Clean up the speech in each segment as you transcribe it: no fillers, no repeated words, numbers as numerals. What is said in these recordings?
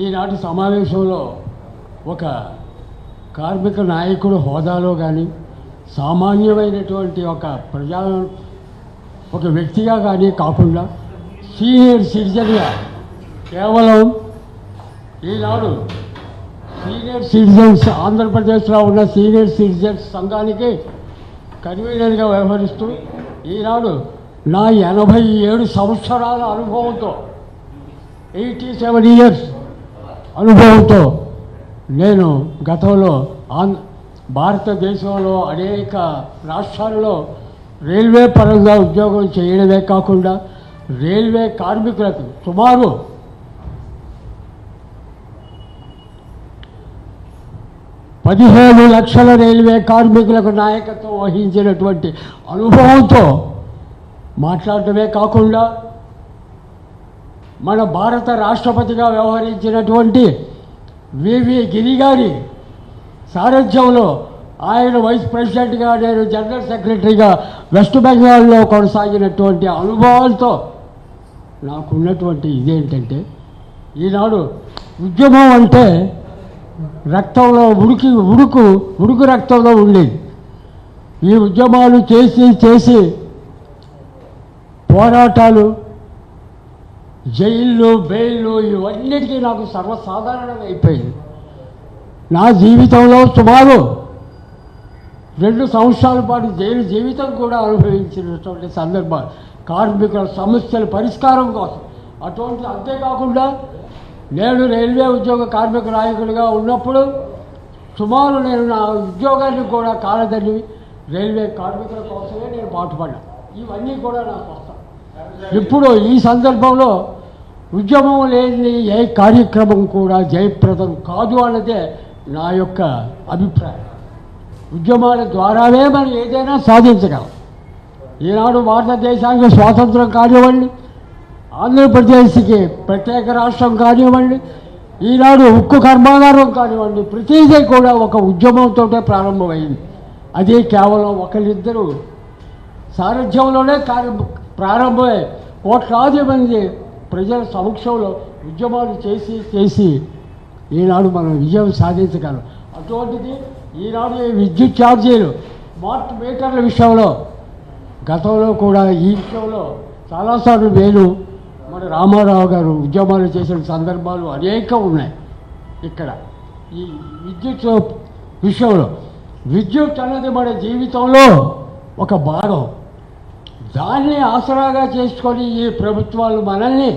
ఈనాటి సమావేశంలో ఒక కార్మిక నాయకుడు హోదాలో కానీ సామాన్యమైనటువంటి ఒక వ్యక్తిగా కానీ కాకుండా సీనియర్ సిటిజన్గా కేవలం ఈనాడు సీనియర్ సిటిజన్స్ ఆంధ్రప్రదేశ్లో ఉన్న సీనియర్ సిటిజన్స్ సంఘానికి కన్వీనర్గా వ్యవహరిస్తూ ఈనాడు నా 87 సంవత్సరాల అనుభవంతో 87 ఇయర్స్ అనుభవంతో నేను గతంలో భారతదేశంలో అనేక రాష్ట్రాల్లో రైల్వే పరంగా ఉద్యోగం చేయడమే కాకుండా రైల్వే కార్మికులకు సుమారు 15 లక్షల రైల్వే కార్మికులకు నాయకత్వం వహించినటువంటి అనుభవంతో మాట్లాడటమే కాకుండా మన భారత రాష్ట్రపతిగా వ్యవహరించినటువంటి వివి గిరి గారి సారథ్యంలో ఆయన వైస్ ప్రెసిడెంట్గా నేను జనరల్ సెక్రటరీగా వెస్ట్ బెంగాల్లో కొనసాగినటువంటి అనుభవాలతో నాకున్నటువంటి ఇదేంటంటే ఈనాడు ఉద్యమం అంటే రక్తంలో ఉడుకు రక్తంలో ఉండేది. ఈ ఉద్యమాలు చేసి పోరాటాలు, జైళ్ళు, బెయిళ్ళు ఇవన్నిటికీ నాకు సర్వసాధారణంగా అయిపోయింది. నా జీవితంలో సుమారు 2 సంవత్సరాల పాటు జైలు జీవితం కూడా అనుభవించినటువంటి సందర్భాలు కార్మికుల సమస్యల పరిష్కారం కోసం. అటువంటి అంతేకాకుండా నేను రైల్వే ఉద్యోగ కార్మిక నాయకుడిగా ఉన్నప్పుడు సుమారు నేను నా ఉద్యోగాన్ని కూడా కాలదల్లి రైల్వే కార్మికుల కోసమే నేను పాటుపడ్డాను. ఇవన్నీ కూడా నాకు వస్తాయి. ఇప్పుడు ఈ సందర్భంలో ఉద్యమం లేని ఏ కార్యక్రమం కూడా జయప్రదం కాదు అన్నదే నా యొక్క అభిప్రాయం. ఉద్యమాల ద్వారానే మనం ఏదైనా సాధించగలం. ఈనాడు భారతదేశానికి స్వాతంత్రం కానివ్వండి, ఆంధ్రప్రదేశ్కి ప్రత్యేక రాష్ట్రం కానివ్వండి, ఈనాడు ఉక్కు కర్మాగారం కానివ్వండి, ప్రతిదీ కూడా ఒక ఉద్యమంతో ప్రారంభమైంది. అది కేవలం ఒకరిద్దరు సారథ్యంలోనే ప్రారంభమై కోట్లాది మంది ప్రజల సమక్షంలో ఉద్యమాలు చేసి ఈనాడు మనం విజయం సాధించగలం. అటువంటిది ఈనాడు విద్యుత్ ఛార్జీలు, స్మార్ట్ మీటర్ల విషయంలో గతంలో కూడా ఈ విషయంలో చాలాసార్లు నేను మన రామారావు గారు ఉద్యమాలు చేసిన సందర్భాలు అనేకం ఉన్నాయి. ఇక్కడ ఈ విద్యుత్ విషయంలో విద్యుత్ అన్నది మన జీవితంలో ఒక భాగం. దాన్ని ఆసరాగా చేసుకొని ఈ ప్రభుత్వాలు మనల్ని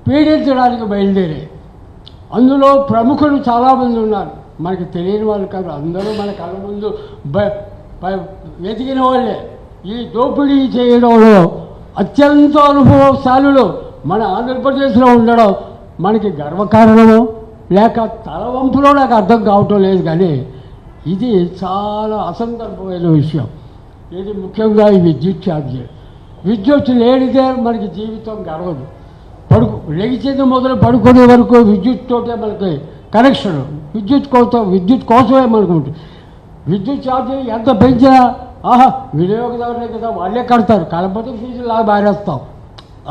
పీడించడానికి బయలుదేరాయి. అందులో ప్రముఖులు చాలామంది ఉన్నారు. మనకి తెలియని వాళ్ళు కాదు, అందరూ మన కళ్ళ ముందు వెతికిన వాళ్ళే. ఈ దోపిడీ చేయడంలో అత్యంత అనుభవశాలులు మన ఆంధ్రప్రదేశ్లో ఉండడం మనకి గర్వకారణమో లేక తలవంపులో నాకు అర్థం కావటం లేదు. కానీ ఇది చాలా అసందర్భమైన విషయం. ఇది ముఖ్యంగా ఈ విద్యుత్ ఛార్జీలు. విద్యుత్ లేనిదే మనకి జీవితం గడవదు. లెగిచేది మొదలు పడుకునే వరకు విద్యుత్తోటే మనకి కనెక్షన్. విద్యుత్ కోసమే మనకు ఉంటుంది. విద్యుత్ ఛార్జీ ఎంత పెంచినా వినియోగదారులే కదా, వాళ్ళే కడతారు, కాకపోతే ఫీజులు లాగా బారేస్తాం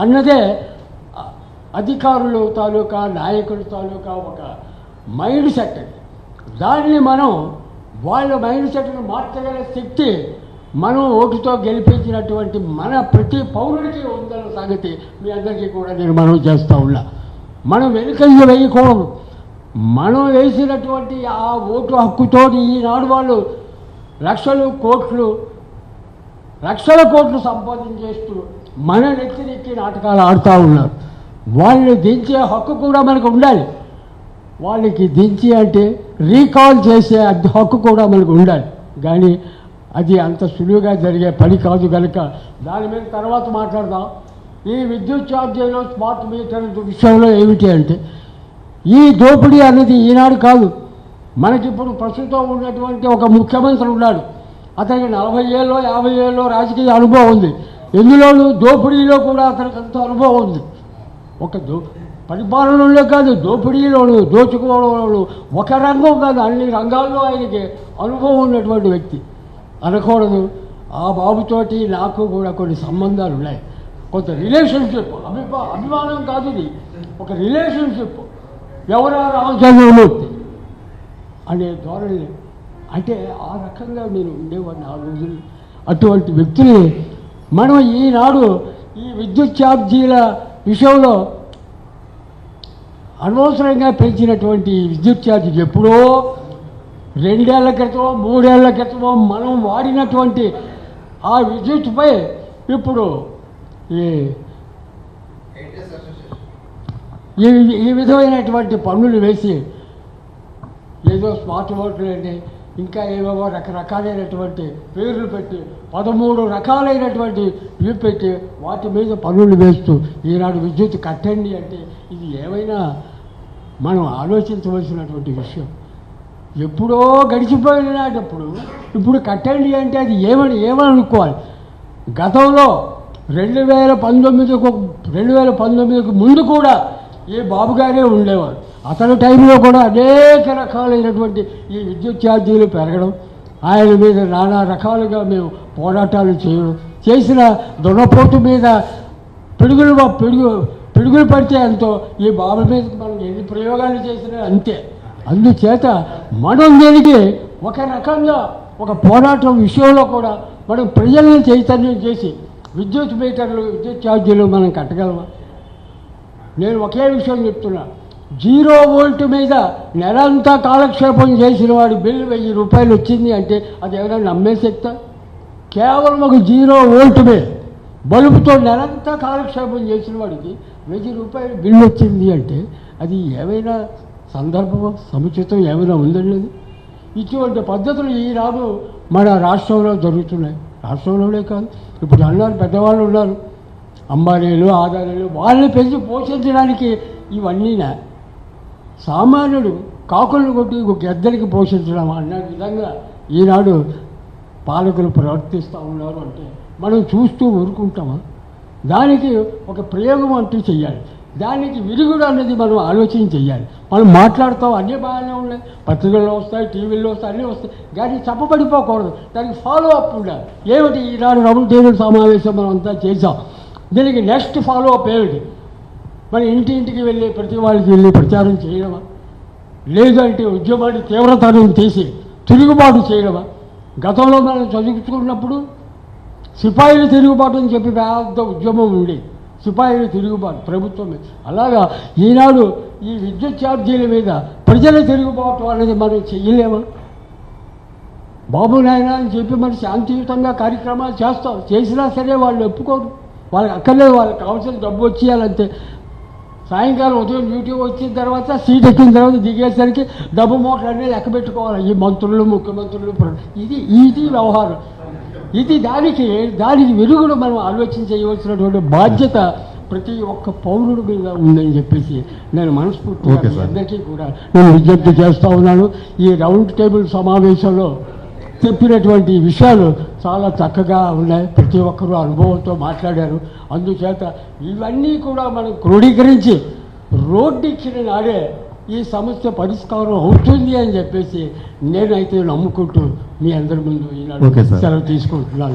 అన్నదే అధికారులు తాలూకా నాయకుల తాలూకా ఒక మైండ్ సెట్. దాన్ని మనం వాళ్ళ మైండ్ సెట్ని మార్చగల శక్తి మనం ఓటుతో గెలిపించినటువంటి మన ప్రతి పౌరుడికి ఉందన్న సంగతి మీ అందరికీ కూడా నేను మనవి చేస్తూ ఉన్నా. మనం వెనుకయ్య వేయకూడదు. మనం వేసినటువంటి ఆ ఓటు హక్కుతో ఈనాడు వాళ్ళు లక్షల కోట్లు సంపాదించేస్తూ మన నెత్తినెక్కి నాటకాలు ఆడుతూ ఉన్నారు. వాళ్ళని దించే హక్కు కూడా మనకు ఉండాలి. వాళ్ళకి దించి అంటే రీకాల్ చేసే హక్కు కూడా మనకు ఉండాలి. కానీ అది అంత సులువుగా జరిగే పని కాదు. కనుక దాని మీద తర్వాత మాట్లాడదాం. ఈ విద్యుత్ ఛార్జీలో స్మార్ట్ మీటర్ విషయంలో ఏమిటి అంటే, ఈ దోపిడీ అనేది ఈనాడు కాదు. మనకిప్పుడు ప్రస్తుతం ఉన్నటువంటి ఒక ముఖ్యమంత్రి ఉన్నాడు. అతనికి 40 ఏళ్ళు 50 ఏళ్ళు రాజకీయ అనుభవం ఉంది. ఎందులోనూ దోపిడీలో కూడా అతనికి అంత అనుభవం ఉంది. ఒక పరిపాలనలో కాదు, దోపిడీలోను దోచుకోవడంలోను ఒక రంగం కాదు, అన్ని రంగాల్లో ఆయనకి అనుభవం ఉన్నటువంటి వ్యక్తి. అనకూడదు. ఆ బాబుతోటి నాకు కూడా కొన్ని సంబంధాలు ఉన్నాయి, కొంత రిలేషన్షిప్, అభిమానం కాదు ఇది, ఒక రిలేషన్షిప్ ఎవరా రామచంద్రమూర్తి అనే ధోరణి, అంటే ఆ రకంగా నేను ఉండేవాడిని ఆ రోజులు. అటువంటి వ్యక్తులు మనం ఈనాడు ఈ విద్యుత్ ఛార్జీల విషయంలో అనవసరంగా పెంచినటువంటి విద్యుత్ ఛార్జీలు ఎప్పుడో 2 ఏళ్ల క్రితమో 3 ఏళ్ల క్రితమో మనం వాడినటువంటి ఆ విద్యుత్పై ఇప్పుడు ఈ విధమైనటువంటి పన్నులు వేసి ఏదో స్మార్ట్ వాటర్ అని ఇంకా ఏవేవో రకరకాలైనటువంటి పేర్లు పెట్టి 13 రకాలైనటువంటి ఇవి పెట్టి వాటి మీద పన్నులు వేస్తూ ఈనాడు విద్యుత్ కట్టండి అంటే ఇది ఏమైనా మనం ఆలోచించవలసినటువంటి విషయం. ఎప్పుడో గడిచిపోయినప్పుడు ఇప్పుడు కట్టండి అంటే అది ఏమని అనుకోవాలి. గతంలో 2019కు ముందు కూడా ఈ బాబు గారే ఉండేవారు. అతని టైంలో కూడా అనేక రకాలైనటువంటి ఈ విద్యుత్ ఛార్జీలు పెరగడం, ఆయన మీద నానా రకాలుగా మేము పోరాటాలు చేసిన దున్నపోతు మీద పిడుగులు పడితే ఎంతో ఈ బాబు మీద మనం ఎన్ని ప్రయోగాలు చేసినా అంతే. అందుచేత మనం దీనికి ఒక రకంగా ఒక పోరాటం విషయంలో కూడా మనం ప్రజలను చైతన్యం చేసి విద్యుత్ మీటర్లు విద్యుత్ ఛార్జీలు మనం కట్టగలమా? నేను ఒకే విషయం చెప్తున్నా, 0 వోల్ట్ మీద నెలంతా కాలక్షేపం చేసిన వాడి బిల్లు 1000 రూపాయలు వచ్చింది అంటే అది ఎవరైనా నమ్మే శక్తా? కేవలం ఒక 0 వోల్ట్ మీద బల్బుతో నెలంతా కాలక్షేపం చేసిన వాడికి 1000 రూపాయలు బిల్లు వచ్చింది అంటే అది ఏమైనా సందర్భం సముచితం ఏమైనా ఉందండి? ఇటువంటి పద్ధతులు ఈనాడు మన రాష్ట్రంలో జరుగుతున్నాయి. రాష్ట్రంలోనే కాదు, ఇప్పుడు అన్నారు పెద్దవాళ్ళు ఉన్నారు, అంబానీలు ఆదానీలు, వాళ్ళని పెంచి పోషించడానికి ఇవన్నీనా? సామాన్యుడు కాకులను కొట్టి ఒక గద్దరికి పోషించడం అన్న విధంగా ఈనాడు పాలకులు ప్రవర్తిస్తూ ఉన్నారు అంటే మనం చూస్తూ ఊరుకుంటామా? దానికి ఒక ప్రయోగం అంటూ చెయ్యాలి. దానికి విరుగుడు అన్నది మనం ఆలోచన చెయ్యాలి. మనం మాట్లాడతాం, అన్నీ బాగానే ఉన్నాయి, పత్రికల్లో వస్తాయి, టీవీల్లో వస్తాయి, అన్నీ వస్తాయి, కానీ చెప్పబడిపోకూడదు. దానికి ఫాలో అప్ ఉండాలి. ఏమిటి ఈనాడు రౌండ్ టేబుల్ సమావేశం మనం అంతా చేసాం, దీనికి నెక్స్ట్ ఫాలో అప్ ఏమిటి? మన ఇంటింటికి వెళ్ళి ప్రతి వాళ్ళకి వెళ్ళి ప్రచారం చేయడమా? లేదంటే ఉద్యమాన్ని తీవ్రతరం తీసి తిరుగుబాటు చేయడమా? గతంలో మనం చదువుకున్నప్పుడు సిపాయిలు తిరుగుబాటు అని చెప్పి పెద్ద ఉద్యమం ఉండేది, సిపాయిలు తిరుగుబాటు ప్రభుత్వం మీద. అలాగా ఈనాడు ఈ విద్యుత్ ఛార్జీల మీద ప్రజల తిరుగుబాటు అనేది మనం చెయ్యలేమా? బాబు నాయన అని చెప్పి మనం శాంతియుతంగా కార్యక్రమాలు చేసినా సరే వాళ్ళు ఒప్పుకోరు. వాళ్ళకి అక్కర్లేదు, వాళ్ళకి కావాల్సిన డబ్బు వచ్చేయాలంతే. సాయంకాలం ఉదయం డ్యూటీ వచ్చిన తర్వాత సీట్ ఎక్కిన తర్వాత దిగేసరికి డబ్బు మూటలన్నీ లెక్క పెట్టుకోవాలి ఈ మంత్రులు ముఖ్యమంత్రులు. ఇది వ్యవహారం. దానికి విరుగుడు మనం ఆలోచన చేయవలసినటువంటి బాధ్యత ప్రతి ఒక్క పౌరుడి మీద ఉందని చెప్పేసి నేను మనస్ఫూర్తిగా అందరికీ కూడా నేను విజ్ఞప్తి చేస్తూ ఉన్నాను. ఈ రౌండ్ టేబుల్ సమావేశంలో చెప్పినటువంటి విషయాలు చాలా చక్కగా ఉన్నాయి, ప్రతి ఒక్కరూ అనుభవంతో మాట్లాడారు. అందుచేత ఇవన్నీ కూడా మనం క్రోడీకరించి రోడ్డెక్కిన నాడే ఈ సమస్య పరిష్కారం అవుతుంది అని చెప్పేసి నేనైతే నమ్ముకుంటూ మీ అందరి ముందు ఈనాడు సెలవు తీసుకుంటున్నాను.